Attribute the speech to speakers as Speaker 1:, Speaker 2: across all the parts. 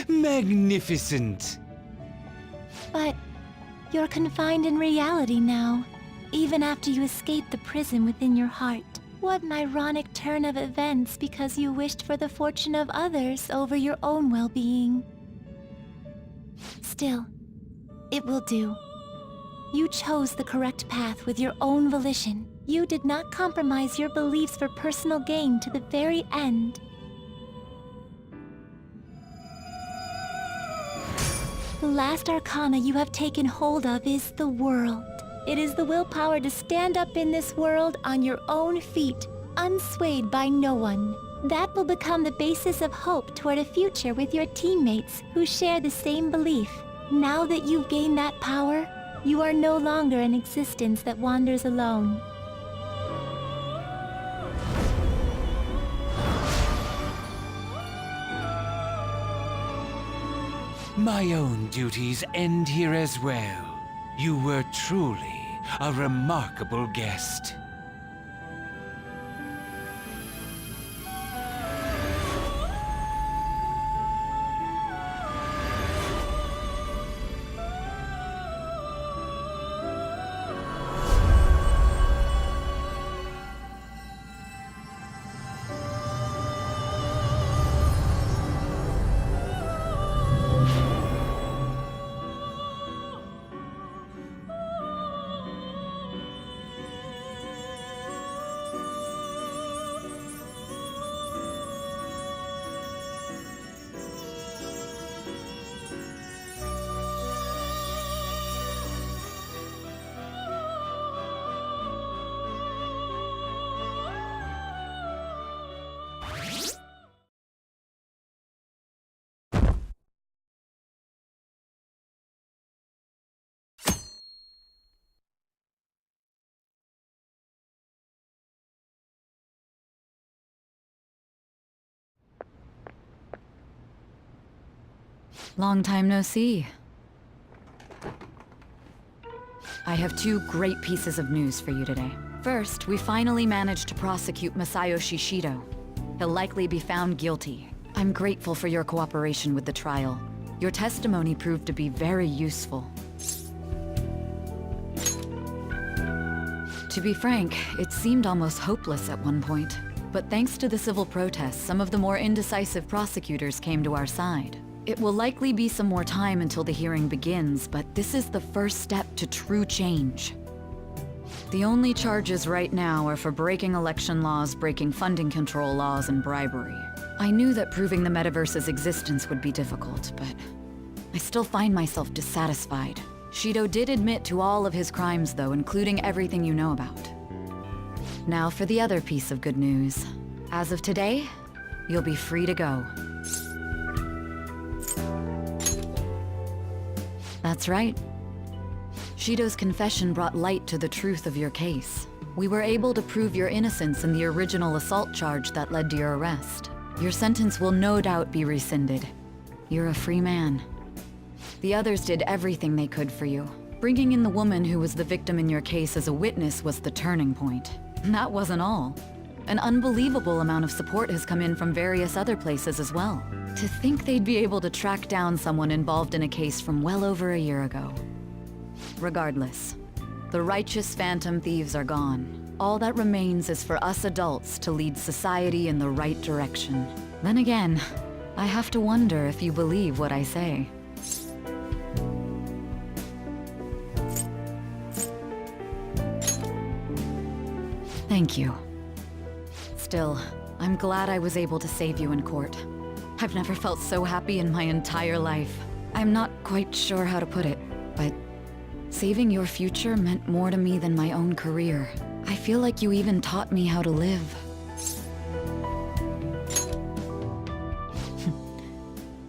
Speaker 1: Magnificent!
Speaker 2: But you're confined in reality now, even after you escape the prison within your heart. What an ironic turn of events because you wished for the fortune of others over your own well-being. Still, it will do. You chose the correct path with your own volition. You did not compromise your beliefs for personal gain to the very end. The last Arcana you have taken hold of is the world. It is the willpower to stand up in this world on your own feet, unswayed by no one. That will become the basis of hope toward a future with your teammates who share the same belief. Now that you've gained that power, you are no longer an existence that wanders alone.
Speaker 1: My own duties end here as well. You were truly a remarkable guest.
Speaker 3: Long time no see. I have two great pieces of news for you today. First, we finally managed to prosecute Masayoshi Shido. He'll likely be found guilty. I'm grateful for your cooperation with the trial. Your testimony proved to be very useful. To be frank, it seemed almost hopeless at one point. But thanks to the civil protests, some of the more indecisive prosecutors came to our side. It will likely be some more time until the hearing begins, but this is the first step to true change. The only charges right now are for breaking election laws, breaking funding control laws, and bribery. I knew that proving the metaverse's existence would be difficult, but I still find myself dissatisfied. Shido did admit to all of his crimes, though, including everything you know about. Now for the other piece of good news. As of today, you'll be free to go. That's right. Shido's confession brought light to the truth of your case. We were able to prove your innocence in the original assault charge that led to your arrest. Your sentence will no doubt be rescinded. You're a free man. The others did everything they could for you. Bringing in the woman who was the victim in your case as a witness was the turning point. That wasn't all. An unbelievable amount of support has come in from various other places as well. To think they'd be able to track down someone involved in a case from well over a year ago. Regardless, the righteous phantom thieves are gone. All that remains is for us adults to lead society in the right direction. Then again, I have to wonder if you believe what I say. Thank you. Still, I'm glad I was able to save you in court. I've never felt so happy in my entire life. I'm not quite sure how to put it, but saving your future meant more to me than my own career. I feel like you even taught me how to live.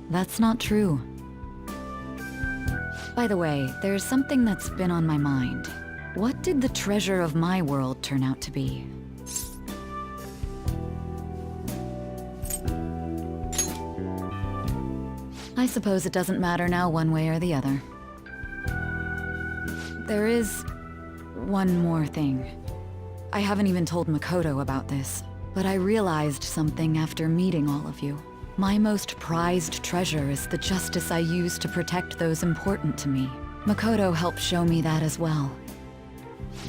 Speaker 3: That's not true. By the way, there's something that's been on my mind. What did the treasure of my world turn out to be? I suppose it doesn't matter now one way or the other. There is one more thing. I haven't even told Makoto about this, but I realized something after meeting all of you. My most prized treasure is the justice I use to protect those important to me. Makoto helped show me that as well.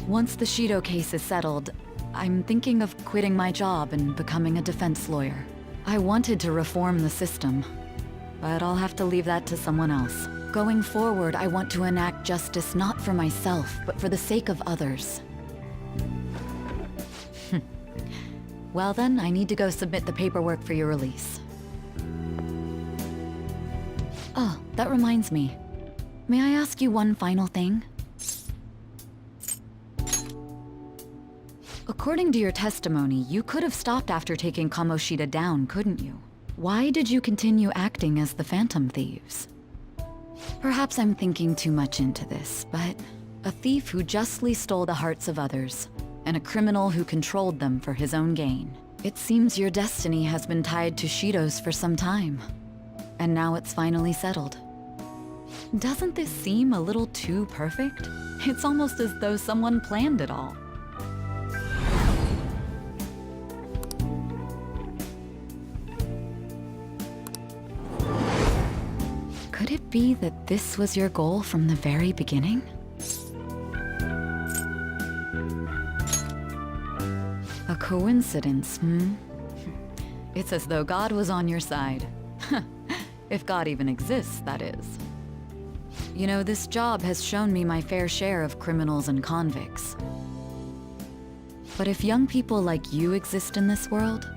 Speaker 3: Once the Shido case is settled, I'm thinking of quitting my job and becoming a defense lawyer. I wanted to reform the system, but I'll have to leave that to someone else. Going forward, I want to enact justice not for myself, but for the sake of others. Well then, I need to go submit the paperwork for your release. Oh, that reminds me. May I ask you one final thing? According to your testimony, you could have stopped after taking Kamoshida down, couldn't you? Why did you continue acting as the Phantom Thieves? Perhaps I'm thinking too much into this, but a thief who justly stole the hearts of others, and a criminal who controlled them for his own gain. It seems your destiny has been tied to Shido's for some time, and now it's finally settled. Doesn't this seem a little too perfect? It's almost as though someone planned it all. Could it be that this was your goal from the very beginning? A coincidence, hmm? It's as though God was on your side. If God even exists, that is. You know, this job has shown me my fair share of criminals and convicts. But if young people like you exist in this world,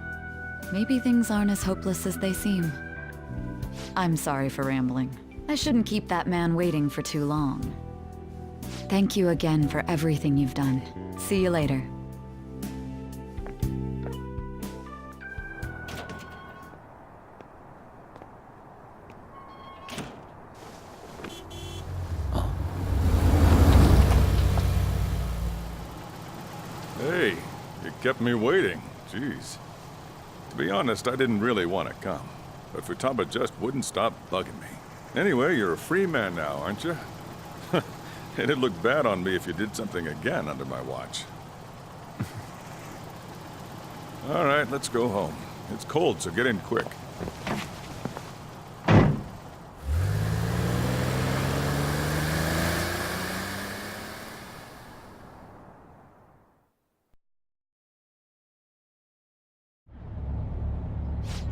Speaker 3: maybe things aren't as hopeless as they seem. I'm sorry for rambling. I shouldn't keep that man waiting for too long. Thank you again for everything you've done. See you later.
Speaker 4: Hey, you kept me waiting. Jeez. To be honest, I didn't really want to come, but Futaba just wouldn't stop bugging me. Anyway, you're a free man now, aren't you? It'd look bad on me if you did something again under my watch. All right, let's go home. It's cold, so get in quick.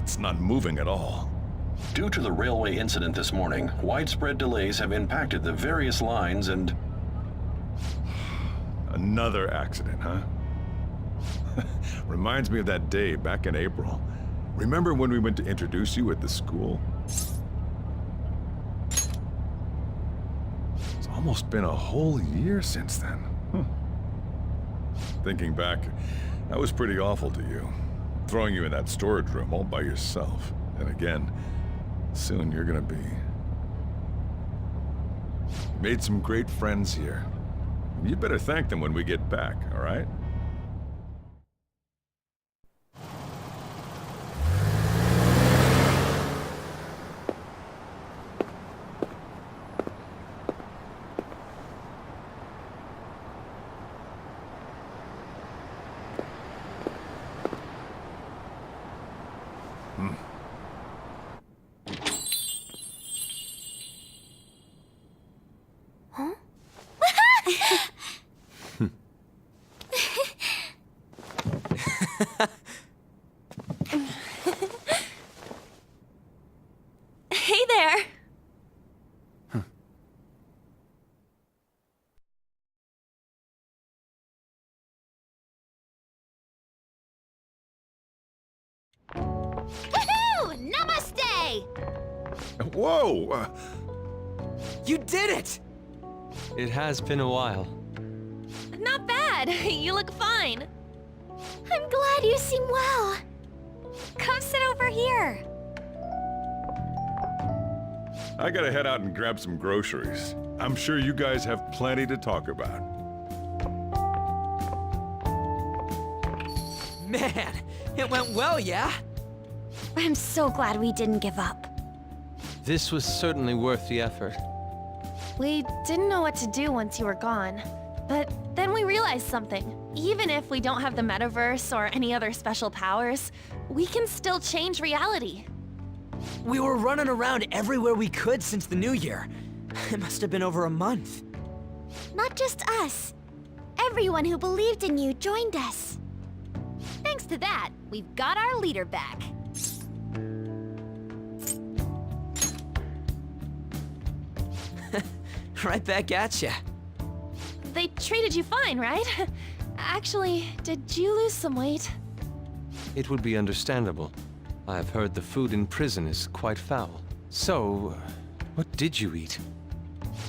Speaker 4: It's not moving at all.
Speaker 5: Due to the railway incident this morning, widespread delays have impacted the various lines and...
Speaker 4: Another accident, huh? Reminds me of that day back in April. Remember when we went to introduce you at the school? It's almost been a whole year since then. Thinking back, that was pretty awful to you. Throwing you in that storage room all by yourself. And again, soon you're gonna be. Made some great friends here. You better thank them when we get back, all right?
Speaker 2: Hey there!
Speaker 6: Woohoo! Namaste!
Speaker 4: Whoa!
Speaker 7: You did it! It has been a while.
Speaker 2: Not bad. You look fine.
Speaker 6: I'm glad you seem well. Come sit over here.
Speaker 4: I gotta head out and grab some groceries. I'm sure you guys have plenty to talk about.
Speaker 7: Man, it went well, yeah?
Speaker 6: I'm so glad we didn't give up.
Speaker 7: This was certainly worth the effort.
Speaker 2: We didn't know what to do once you were gone. But then we realized something. Even if we don't have the metaverse or any other special powers, we can still change reality.
Speaker 8: We were running around everywhere we could since the new year. It must have been over a month.
Speaker 6: Not just us. Everyone who believed in you joined us. Thanks to that, we've got our leader back.
Speaker 8: Right back at ya.
Speaker 9: They treated you fine, right? Actually, did you lose some weight?
Speaker 7: It would be understandable. I have heard the food in prison is quite foul. So, what did you eat?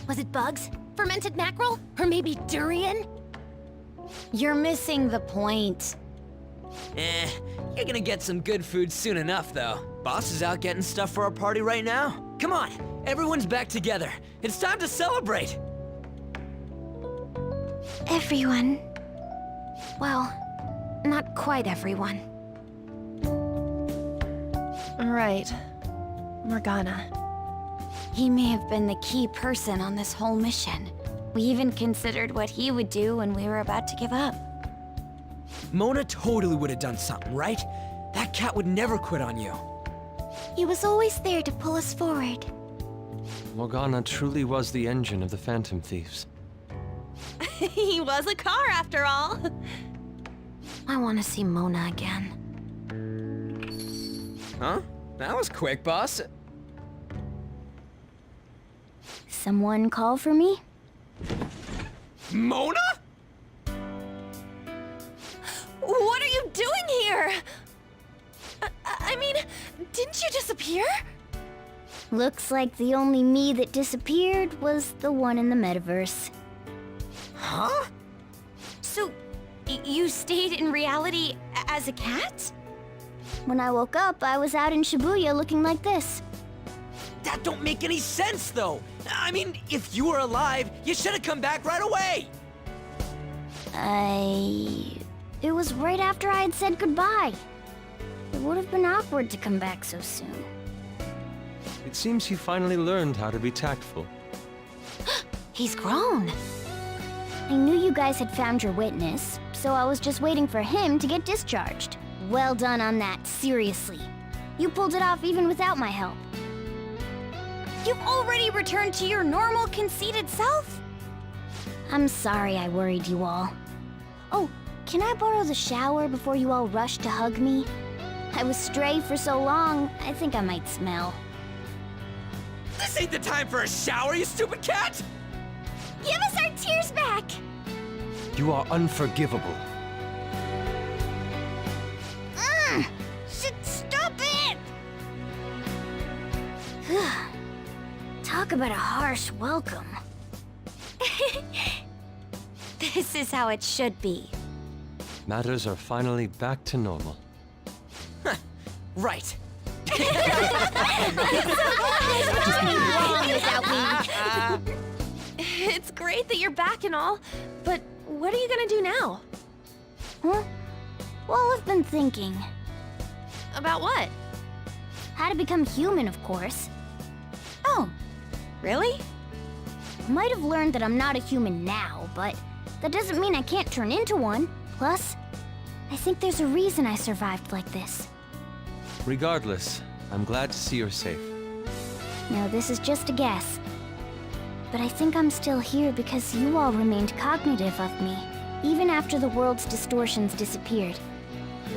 Speaker 6: Was it bugs? Fermented mackerel? Or maybe durian? You're missing the point.
Speaker 8: You're gonna get some good food soon enough, though. Boss is out getting stuff for our party right now. Come on, everyone's back together. It's time to celebrate.
Speaker 6: Everyone. Well, not quite everyone.
Speaker 9: Right. Morgana.
Speaker 6: He may have been the key person on this whole mission. We even considered what he would do when we were about to give up.
Speaker 8: Mona totally would have done something, right? That cat would never quit on you.
Speaker 6: He was always there to pull us forward.
Speaker 7: Morgana truly was the engine of the Phantom Thieves.
Speaker 9: He was a car after all.
Speaker 6: I want to see Mona again.
Speaker 8: Huh? That was quick, boss.
Speaker 6: Someone call for me?
Speaker 8: Mona?
Speaker 9: What are you doing here? I mean, didn't you disappear?
Speaker 6: Looks like the only me that disappeared was the one in the metaverse.
Speaker 8: Huh?
Speaker 6: So, you stayed in reality as a cat? When I woke up, I was out in Shibuya looking like this.
Speaker 8: That don't make any sense, though. I mean, if you were alive, you should have come back right away.
Speaker 6: It was right after I had said goodbye. It would have been awkward to come back so soon.
Speaker 7: It seems you finally learned how to be tactful.
Speaker 6: He's grown. I knew you guys had found your witness, so I was just waiting for him to get discharged. Well done on that, seriously. You pulled it off even without my help. You've already returned to your normal, conceited self? I'm sorry I worried you all. Oh, can I borrow the shower before you all rush to hug me? I was stray for so long, I think I might smell.
Speaker 8: This ain't the time for a shower, you stupid cat!
Speaker 6: Give us our tears back!
Speaker 7: You are unforgivable.
Speaker 6: Stop it! Talk about a harsh welcome. This is how it should be.
Speaker 7: Matters are finally back to normal.
Speaker 8: Right.
Speaker 9: It's great that you're back and all, but what are you gonna do now?
Speaker 6: Huh? Well, I've been thinking.
Speaker 9: About what?
Speaker 6: How to become human, of course. Oh,
Speaker 9: Really?
Speaker 6: might have learned that I'm not a human now, but that doesn't mean I can't turn into one. Plus, I think there's a reason I survived like this.
Speaker 7: Regardless, I'm glad to see you're safe.
Speaker 6: Now, this is just a guess. But I think I'm still here because you all remained cognitive of me, even after the world's distortions disappeared.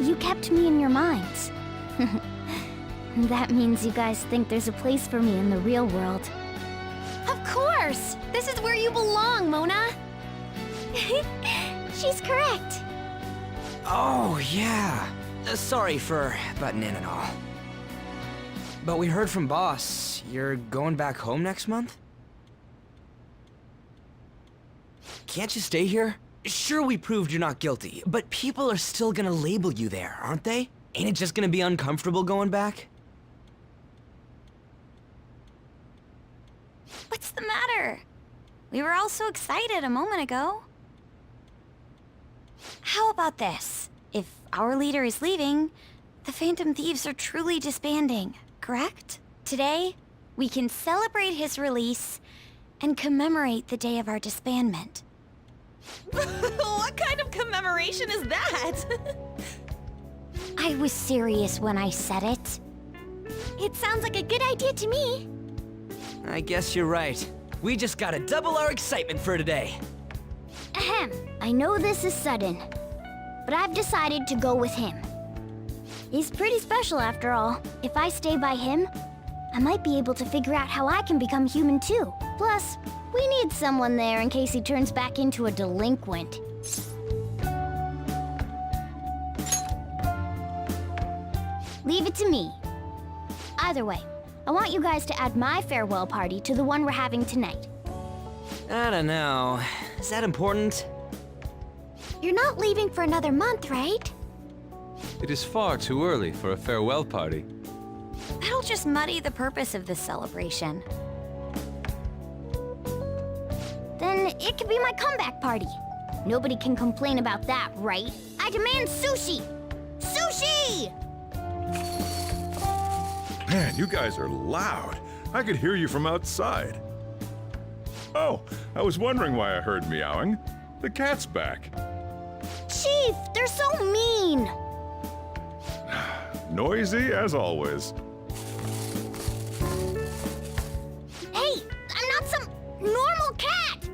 Speaker 6: You kept me in your minds. That means you guys think there's a place for me in the real world. Of course! This is where you belong, Mona! She's correct.
Speaker 8: Oh, yeah. Sorry for butting in and all. But we heard from Boss, you're going back home next month? Can't you stay here? Sure, we proved you're not guilty, but people are still gonna label you there, aren't they? Ain't it just gonna be uncomfortable going back?
Speaker 6: What's the matter? We were all so excited a moment ago. How about this? If our leader is leaving, the Phantom Thieves are truly disbanding, correct? Today, we can celebrate his release and commemorate the day of our disbandment.
Speaker 9: What kind of commemoration is that?
Speaker 6: I was serious when I said it. It
Speaker 9: It sounds like a good idea to me.
Speaker 8: I guess you're right. We just gotta double our excitement for today.
Speaker 6: Ahem. I know this is sudden, but I've decided to go with him. He's pretty special after all. If I stay by him, I might be able to figure out how I can become human too. Plus, we need someone there in case he turns back into a delinquent. Leave it to me. Either way, I want you guys to add my farewell party to the one we're having tonight.
Speaker 8: I don't know. Is that important?
Speaker 9: You're not leaving for another month, right?
Speaker 7: It is far too early for a farewell party.
Speaker 9: That'll just muddy the purpose of this celebration.
Speaker 6: Then it could be my comeback party. Nobody can complain about that, right? I demand sushi! Sushi!
Speaker 4: Man, you guys are loud. I could hear you from outside. Oh, I was wondering why I heard meowing. The cat's back.
Speaker 6: Chief, they're so mean!
Speaker 4: Noisy as always.
Speaker 6: Hey, I'm not some normal cat!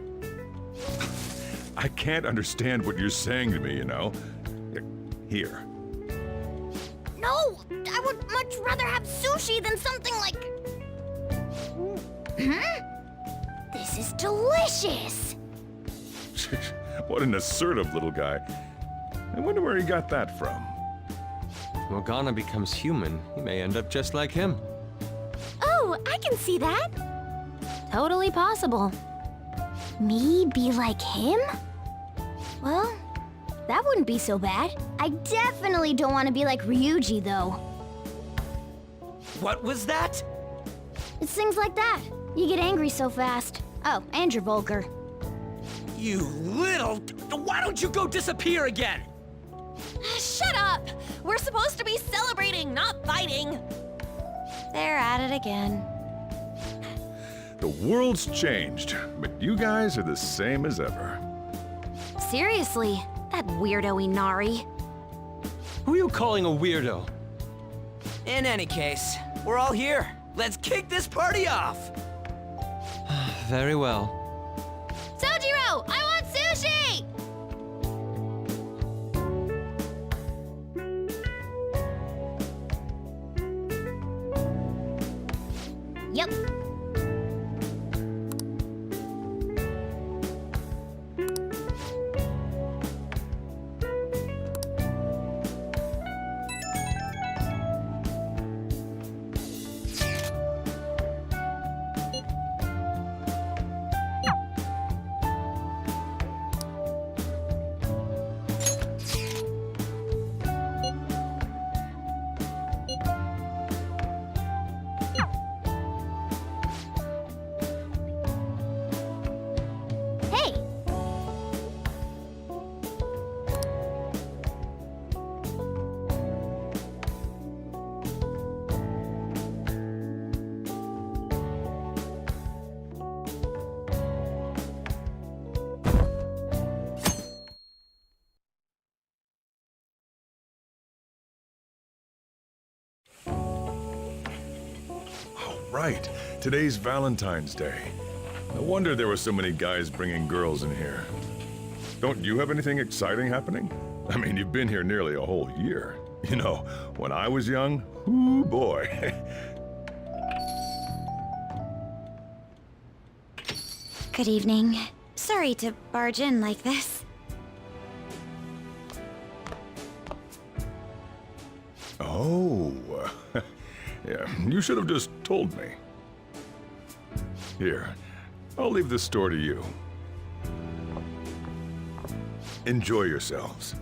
Speaker 4: I can't understand what you're saying to me, you know. Here.
Speaker 6: No, I would much rather have sushi than something like... This is delicious!
Speaker 4: What an assertive little guy. I wonder where he got that from.
Speaker 7: Morgana becomes human, he may end up just like him.
Speaker 9: Oh, I can see that.
Speaker 6: Totally possible. Me be like him? Well, that wouldn't be so bad. I definitely don't want to be like Ryuji, though.
Speaker 8: What was that?
Speaker 6: It's things like that. You get angry so fast. Oh, and you're vulgar.
Speaker 8: You little... Why don't you go disappear again?
Speaker 9: Shut up! We're supposed to be celebrating, not fighting. They're at it again.
Speaker 4: The world's changed, but you guys are the same as ever.
Speaker 9: Seriously, that weirdo Inari.
Speaker 7: Who are you calling a weirdo?
Speaker 8: In any case, we're all here. Let's kick this party off!
Speaker 7: Very well.
Speaker 9: Sojiro, I want sushi!
Speaker 6: Yep. Hey!
Speaker 4: Oh, right. Today's Valentine's Day. No wonder there were so many guys bringing girls in here. Don't you have anything exciting happening? I mean, you've been here nearly a whole year. You know, when I was young, ooh boy.
Speaker 9: Good evening. Sorry to barge in like this.
Speaker 4: Oh, yeah, you should have just told me. Here, I'll leave the store to you. Enjoy yourselves.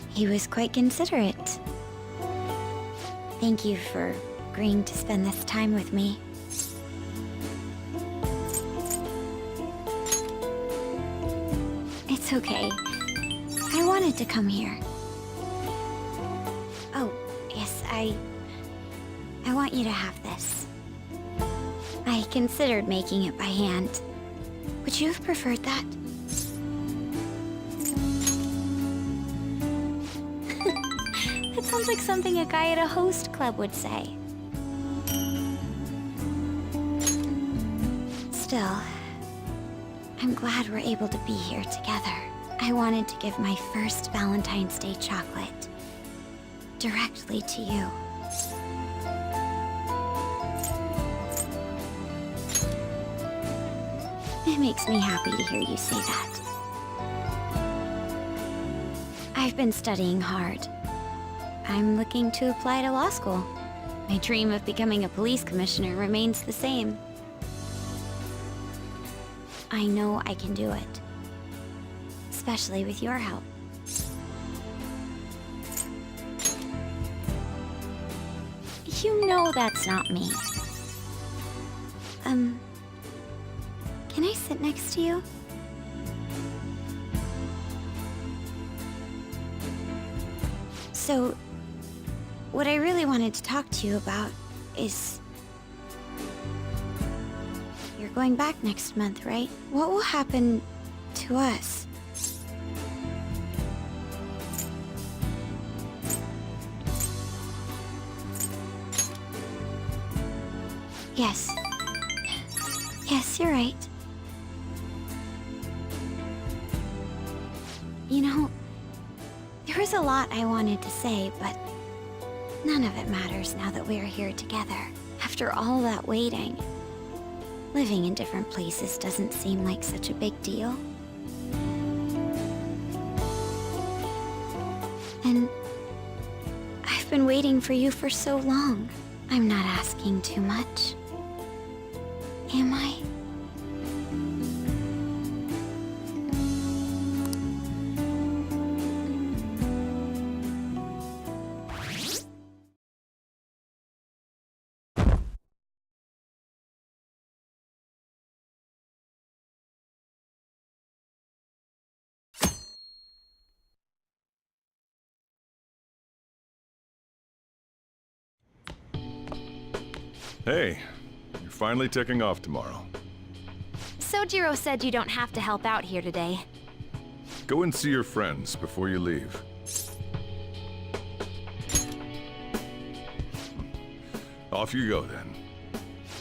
Speaker 9: He was quite considerate. Thank you for agreeing to spend this time with me. It's okay. I wanted to come here. Oh, yes, I want you to have this. I considered making it by hand. Would you have preferred that? Sounds like something a guy at a host club would say. Still, I'm glad we're able to be here together. I wanted to give my first Valentine's Day chocolate directly to you. It makes me happy to hear you say that. I've been studying hard. I'm looking to apply to law school. My dream of becoming a police commissioner remains the same. I know I can do it. Especially with your help. You know that's not me. Can I sit next to you? So, what I really wanted to talk to you about is... You're going back next month, right? What will happen to us? Yes. Yes, you're right. You know, there was a lot I wanted to say, but none of it matters now that we're here together. After all that waiting, living in different places doesn't seem like such a big deal. And I've been waiting for you for so long. I'm not asking too much. Am I?
Speaker 4: Hey, you're finally taking off tomorrow.
Speaker 6: Sojiro said you don't have to help out here today.
Speaker 4: Go and see your friends before you leave. Off you go, then.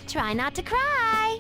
Speaker 6: Try not to cry.